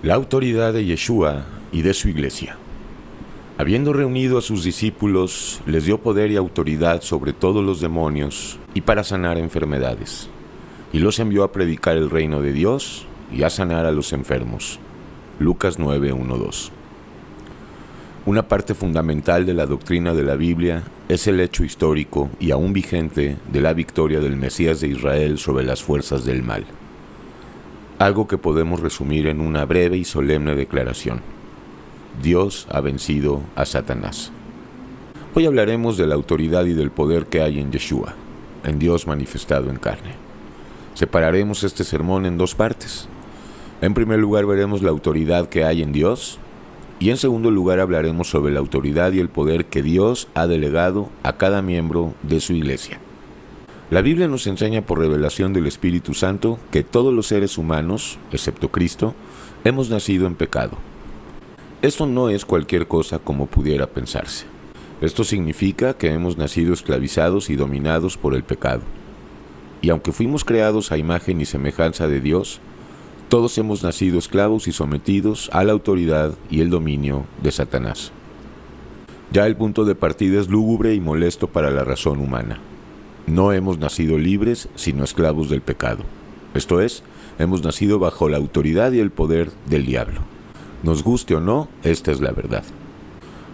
La autoridad de Yeshua y de su iglesia. Habiendo reunido a sus discípulos, les dio poder y autoridad sobre todos los demonios y para sanar enfermedades. Y los envió a predicar el reino de Dios y a sanar a los enfermos. Lucas 9:1-2. Una parte fundamental de la doctrina de la Biblia es el hecho histórico y aún vigente de la victoria del Mesías de Israel sobre las fuerzas del mal. Algo que podemos resumir en una breve y solemne declaración. Dios ha vencido a Satanás. Hoy hablaremos de la autoridad y del poder que hay en Yeshua, en Dios manifestado en carne. Separaremos este sermón en dos partes. En primer lugar veremos la autoridad que hay en Dios y en segundo lugar hablaremos sobre la autoridad y el poder que Dios ha delegado a cada miembro de su iglesia. La Biblia nos enseña por revelación del Espíritu Santo que todos los seres humanos, excepto Cristo, hemos nacido en pecado. Esto no es cualquier cosa como pudiera pensarse. Esto significa que hemos nacido esclavizados y dominados por el pecado. Y aunque fuimos creados a imagen y semejanza de Dios, todos hemos nacido esclavos y sometidos a la autoridad y el dominio de Satanás. Ya el punto de partida es lúgubre y molesto para la razón humana. No hemos nacido libres, sino esclavos del pecado. Esto es, hemos nacido bajo la autoridad y el poder del diablo. Nos guste o no, esta es la verdad.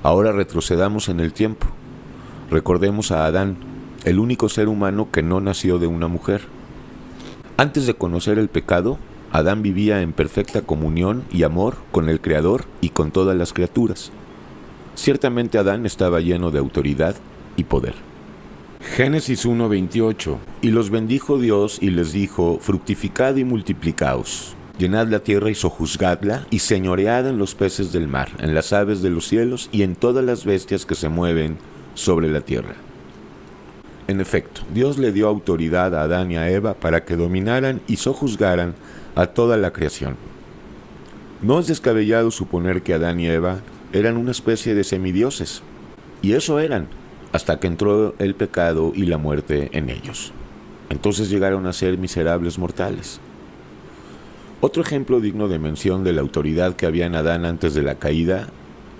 Ahora retrocedamos en el tiempo. Recordemos a Adán, el único ser humano que no nació de una mujer. Antes de conocer el pecado, Adán vivía en perfecta comunión y amor con el Creador y con todas las criaturas. Ciertamente Adán estaba lleno de autoridad y poder. Génesis 1:28. Y los bendijo Dios y les dijo: fructificad y multiplicaos, llenad la tierra y sojuzgadla, y señoread en los peces del mar, en las aves de los cielos y en todas las bestias que se mueven sobre la tierra. En efecto, Dios le dio autoridad a Adán y a Eva para que dominaran y sojuzgaran a toda la creación. No es descabellado suponer que Adán y Eva eran una especie de semidioses, y eso eran, hasta que entró el pecado y la muerte en ellos. Entonces llegaron a ser miserables mortales. Otro ejemplo digno de mención de la autoridad que había en Adán antes de la caída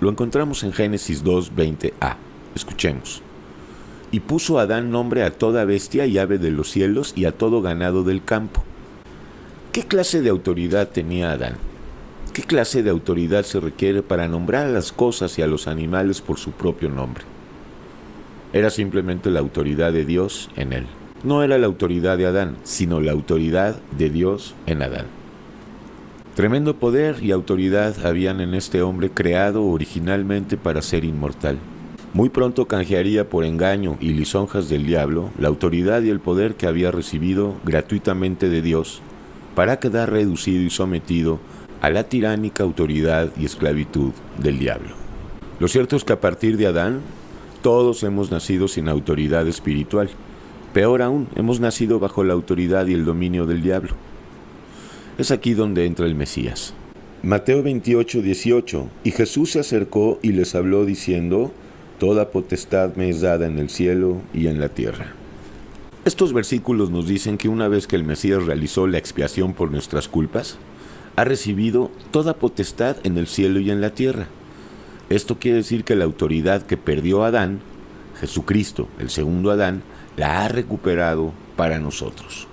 lo encontramos en Génesis 2:20a. Escuchemos. Y puso Adán nombre a toda bestia y ave de los cielos y a todo ganado del campo. ¿Qué clase de autoridad tenía Adán? ¿Qué clase de autoridad se requiere para nombrar a las cosas y a los animales por su propio nombre? Era simplemente la autoridad de Dios en él. No era la autoridad de Adán, sino la autoridad de Dios en Adán. Tremendo poder y autoridad habían en este hombre creado originalmente para ser inmortal. Muy pronto canjearía por engaño y lisonjas del diablo la autoridad y el poder que había recibido gratuitamente de Dios para quedar reducido y sometido a la tiránica autoridad y esclavitud del diablo. Lo cierto es que a partir de Adán, todos hemos nacido sin autoridad espiritual. Peor aún, hemos nacido bajo la autoridad y el dominio del diablo. Es aquí donde entra el Mesías. Mateo 28:18. Y Jesús se acercó y les habló diciendo: toda potestad me es dada en el cielo y en la tierra. Estos versículos nos dicen que una vez que el Mesías realizó la expiación por nuestras culpas, ha recibido toda potestad en el cielo y en la tierra. Esto quiere decir que la autoridad que perdió Adán, Jesucristo, el segundo Adán, la ha recuperado para nosotros.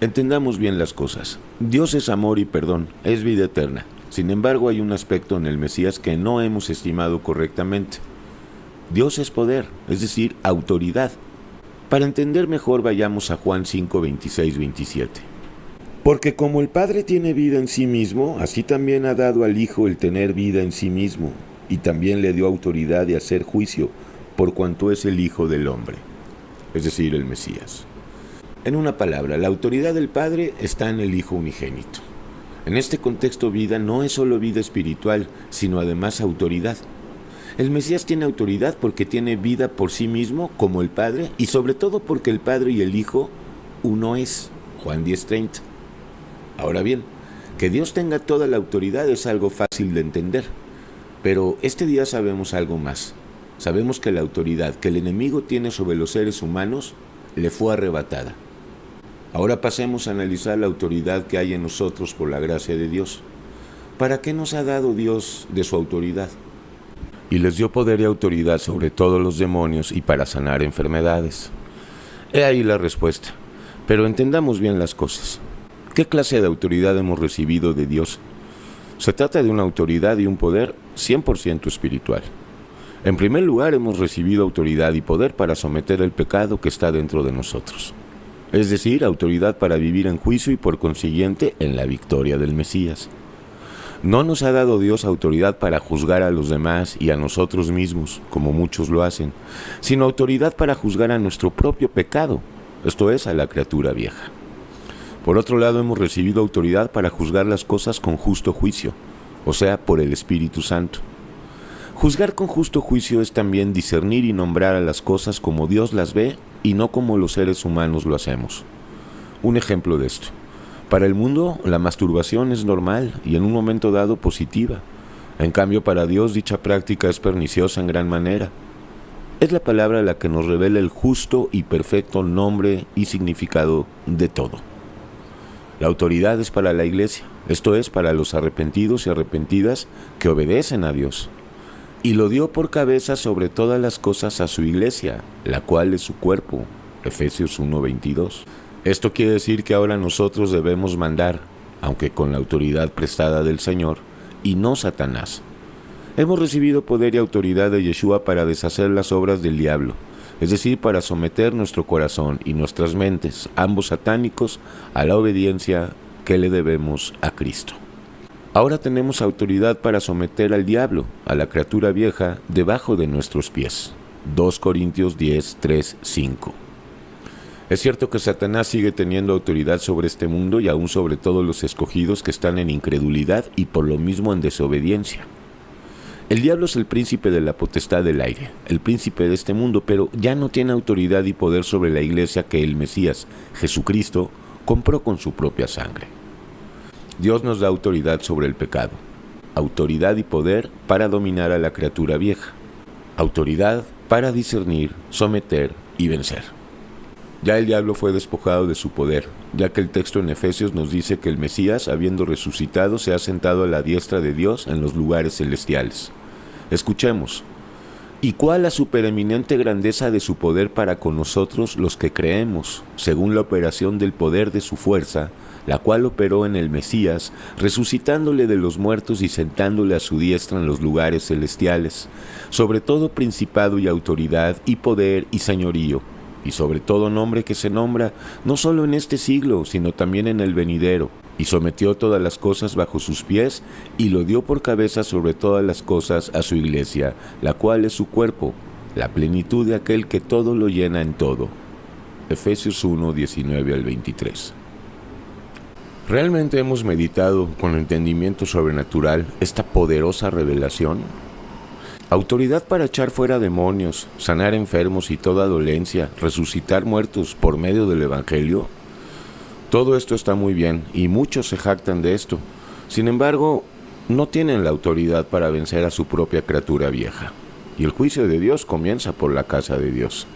Entendamos bien las cosas. Dios es amor y perdón, es vida eterna. Sin embargo, hay un aspecto en el Mesías que no hemos estimado correctamente. Dios es poder, es decir, autoridad. Para entender mejor, vayamos a Juan 5:26-27. Porque como el Padre tiene vida en sí mismo, así también ha dado al Hijo el tener vida en sí mismo, y también le dio autoridad de hacer juicio, por cuanto es el Hijo del Hombre, es decir, el Mesías. En una palabra, la autoridad del Padre está en el Hijo unigénito. En este contexto, vida no es solo vida espiritual, sino además autoridad. El Mesías tiene autoridad porque tiene vida por sí mismo, como el Padre, y sobre todo porque el Padre y el Hijo uno es. Juan 10:30. Ahora bien, que Dios tenga toda la autoridad es algo fácil de entender, pero este día sabemos algo más. Sabemos que la autoridad que el enemigo tiene sobre los seres humanos le fue arrebatada. Ahora pasemos a analizar la autoridad que hay en nosotros por la gracia de Dios. ¿para qué nos ha dado Dios de su autoridad? Y les dio poder y autoridad sobre todos los demonios y para sanar enfermedades. He ahí la respuesta, pero entendamos bien las cosas. ¿Qué clase de autoridad hemos recibido de Dios? Se trata de una autoridad y un poder 100% espiritual. En primer lugar, hemos recibido autoridad y poder para someter el pecado que está dentro de nosotros. Es decir, autoridad para vivir en juicio y por consiguiente en la victoria del Mesías. No nos ha dado Dios autoridad para juzgar a los demás y a nosotros mismos, como muchos lo hacen, sino autoridad para juzgar a nuestro propio pecado, esto es, a la criatura vieja. Por otro lado, hemos recibido autoridad para juzgar las cosas con justo juicio, o sea, por el Espíritu Santo. Juzgar con justo juicio es también discernir y nombrar a las cosas como Dios las ve y no como los seres humanos lo hacemos. Un ejemplo de esto. Para el mundo, la masturbación es normal y en un momento dado positiva. En cambio, para Dios dicha práctica es perniciosa en gran manera. Es la palabra la que nos revela el justo y perfecto nombre y significado de todo. La autoridad es para la iglesia, esto es, para los arrepentidos y arrepentidas que obedecen a Dios. Y lo dio por cabeza sobre todas las cosas a su iglesia, la cual es su cuerpo. Efesios 1:22. Esto quiere decir que ahora nosotros debemos mandar, aunque con la autoridad prestada del Señor, y no Satanás. Hemos recibido poder y autoridad de Yeshua para deshacer las obras del diablo, es decir, para someter nuestro corazón y nuestras mentes, ambos satánicos, a la obediencia que le debemos a Cristo. Ahora tenemos autoridad para someter al diablo, a la criatura vieja, debajo de nuestros pies. 2 Corintios 10, 3, 5. Es cierto que Satanás sigue teniendo autoridad sobre este mundo y aún sobre todos los escogidos que están en incredulidad y por lo mismo en desobediencia. El diablo es el príncipe de la potestad del aire, el príncipe de este mundo, pero ya no tiene autoridad y poder sobre la iglesia que el Mesías, Jesucristo, compró con su propia sangre. Dios nos da autoridad sobre el pecado, autoridad y poder para dominar a la criatura vieja, autoridad para discernir, someter y vencer. Ya el diablo fue despojado de su poder, ya que el texto en Efesios nos dice que el Mesías, habiendo resucitado, se ha sentado a la diestra de Dios en los lugares celestiales. Escuchemos. ¿Y cuál la supereminente grandeza de su poder para con nosotros los que creemos, según la operación del poder de su fuerza, la cual operó en el Mesías, resucitándole de los muertos y sentándole a su diestra en los lugares celestiales, sobre todo principado y autoridad y poder y señorío, y sobre todo nombre que se nombra, no solo en este siglo, sino también en el venidero, y sometió todas las cosas bajo sus pies, y lo dio por cabeza sobre todas las cosas a su iglesia, la cual es su cuerpo, la plenitud de aquel que todo lo llena en todo. Efesios 1, 19 al 23. ¿Realmente hemos meditado con entendimiento sobrenatural esta poderosa revelación? Autoridad para echar fuera demonios, sanar enfermos y toda dolencia, resucitar muertos por medio del Evangelio. Todo esto está muy bien y muchos se jactan de esto. Sin embargo, no tienen la autoridad para vencer a su propia criatura vieja. Y el juicio de Dios comienza por la casa de Dios.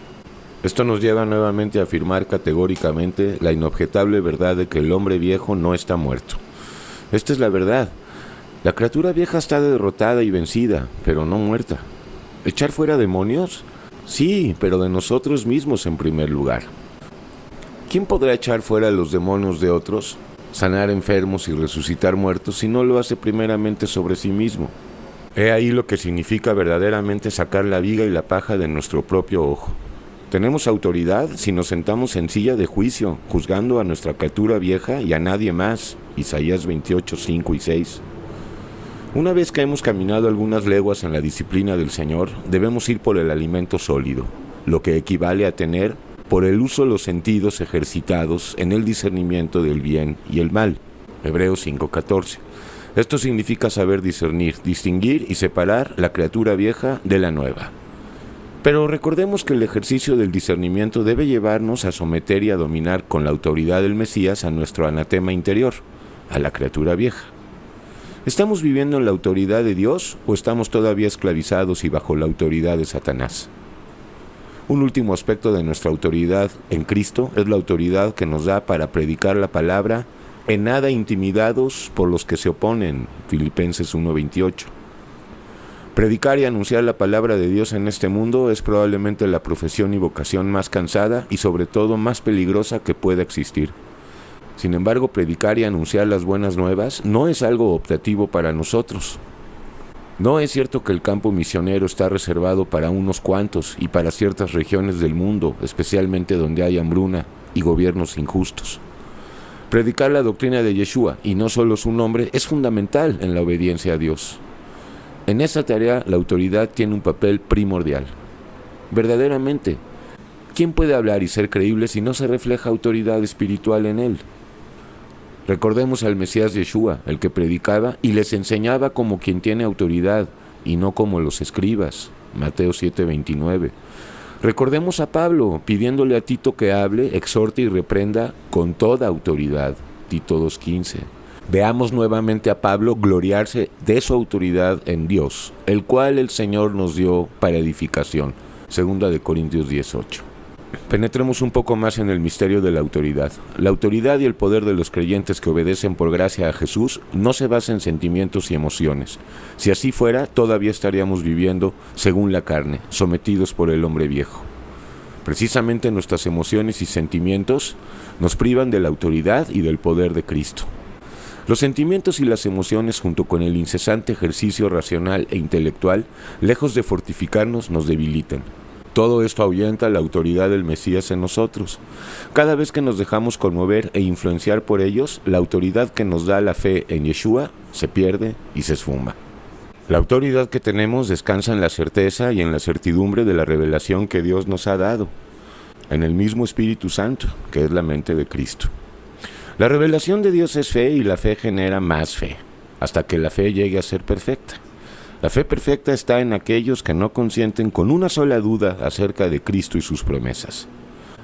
Esto nos lleva nuevamente a afirmar categóricamente la inobjetable verdad de que el hombre viejo no está muerto. Esta es la verdad. La criatura vieja está derrotada y vencida, pero no muerta. ¿Echar fuera demonios? Sí, pero de nosotros mismos en primer lugar. ¿Quién podrá echar fuera los demonios de otros, sanar enfermos y resucitar muertos si no lo hace primeramente sobre sí mismo? He ahí lo que significa verdaderamente sacar la viga y la paja de nuestro propio ojo. Tenemos autoridad si nos sentamos en silla de juicio, juzgando a nuestra criatura vieja y a nadie más. Isaías 28, 5 y 6. Una vez que hemos caminado algunas leguas en la disciplina del Señor, debemos ir por el alimento sólido, lo que equivale a tener por el uso los sentidos ejercitados en el discernimiento del bien y el mal. Hebreos 5:14. Esto significa saber discernir, distinguir y separar la criatura vieja de la nueva. Pero recordemos que el ejercicio del discernimiento debe llevarnos a someter y a dominar con la autoridad del Mesías a nuestro anatema interior, a la criatura vieja. ¿Estamos viviendo en la autoridad de Dios o estamos todavía esclavizados y bajo la autoridad de Satanás? Un último aspecto de nuestra autoridad en Cristo es la autoridad que nos da para predicar la palabra en nada intimidados por los que se oponen, Filipenses 1:28. Predicar y anunciar la palabra de Dios en este mundo es probablemente la profesión y vocación más cansada y sobre todo más peligrosa que pueda existir. Sin embargo, predicar y anunciar las buenas nuevas no es algo optativo para nosotros. No es cierto que el campo misionero está reservado para unos cuantos y para ciertas regiones del mundo, especialmente donde hay hambruna y gobiernos injustos. Predicar la doctrina de Yeshua, y no solo su nombre, es fundamental en la obediencia a Dios. En esta tarea, la autoridad tiene un papel primordial. Verdaderamente, ¿quién puede hablar y ser creíble si no se refleja autoridad espiritual en él? Recordemos al Mesías Yeshua, el que predicaba y les enseñaba como quien tiene autoridad y no como los escribas. Mateo 7:29. Recordemos a Pablo pidiéndole a Tito que hable, exhorte y reprenda con toda autoridad. Tito 2:15. Veamos nuevamente a Pablo gloriarse de su autoridad en Dios, el cual el Señor nos dio para edificación. 2 Corintios 10:8. Penetremos un poco más en el misterio de la autoridad. La autoridad y el poder de los creyentes que obedecen por gracia a Jesús no se basa en sentimientos y emociones. Si así fuera, todavía estaríamos viviendo según la carne, sometidos por el hombre viejo. Precisamente nuestras emociones y sentimientos nos privan de la autoridad y del poder de Cristo. Los sentimientos y las emociones, junto con el incesante ejercicio racional e intelectual, lejos de fortificarnos, nos debilitan. Todo esto ahuyenta la autoridad del Mesías en nosotros. Cada vez que nos dejamos conmover e influenciar por ellos, la autoridad que nos da la fe en Yeshua se pierde y se esfuma. La autoridad que tenemos descansa en la certeza y en la certidumbre de la revelación que Dios nos ha dado, en el mismo Espíritu Santo, que es la mente de Cristo. La revelación de Dios es fe y la fe genera más fe, hasta que la fe llegue a ser perfecta. La fe perfecta está en aquellos que no consienten con una sola duda acerca de Cristo y sus promesas.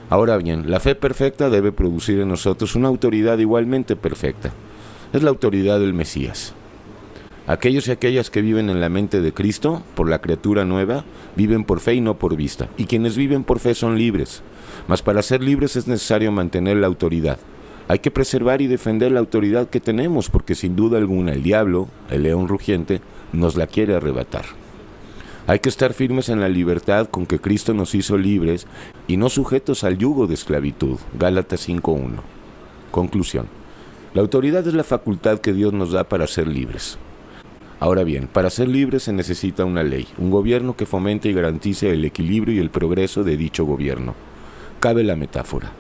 Ahora bien, la fe perfecta debe producir en nosotros una autoridad igualmente perfecta. Es la autoridad del Mesías. Aquellos y aquellas que viven en la mente de Cristo, por la criatura nueva, viven por fe y no por vista. Y quienes viven por fe son libres. Mas para ser libres es necesario mantener la autoridad. Hay que preservar y defender la autoridad que tenemos, porque sin duda alguna el diablo, el león rugiente, nos la quiere arrebatar. Hay que estar firmes en la libertad con que Cristo nos hizo libres y no sujetos al yugo de esclavitud. Gálatas 5:1. Conclusión. La autoridad es la facultad que Dios nos da para ser libres. Ahora bien, para ser libres se necesita una ley, un gobierno que fomente y garantice el equilibrio y el progreso de dicho gobierno. Cabe la metáfora.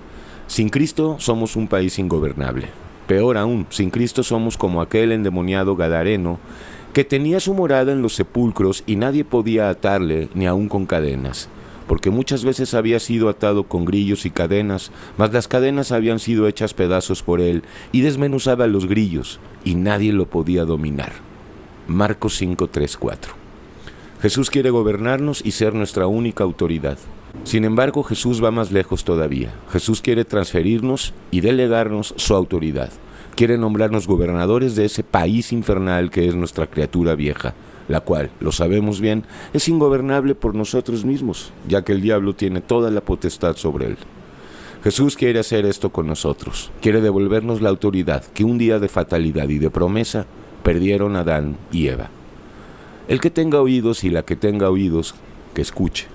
Sin Cristo somos un país ingobernable. Peor aún, sin Cristo somos como aquel endemoniado gadareno que tenía su morada en los sepulcros y nadie podía atarle ni aun con cadenas, porque muchas veces había sido atado con grillos y cadenas, mas las cadenas habían sido hechas pedazos por él y desmenuzaba los grillos y nadie lo podía dominar. Marcos 5:3-4. Jesús quiere gobernarnos y ser nuestra única autoridad. Sin embargo, Jesús va más lejos todavía. Jesús quiere transferirnos y delegarnos su autoridad. Quiere nombrarnos gobernadores de ese país infernal que es nuestra criatura vieja, la cual, lo sabemos bien, es ingobernable por nosotros mismos, ya que el diablo tiene toda la potestad sobre él. Jesús quiere hacer esto con nosotros. Quiere devolvernos la autoridad que un día de fatalidad y de promesa perdieron Adán y Eva. El que tenga oídos y la que tenga oídos, que escuche.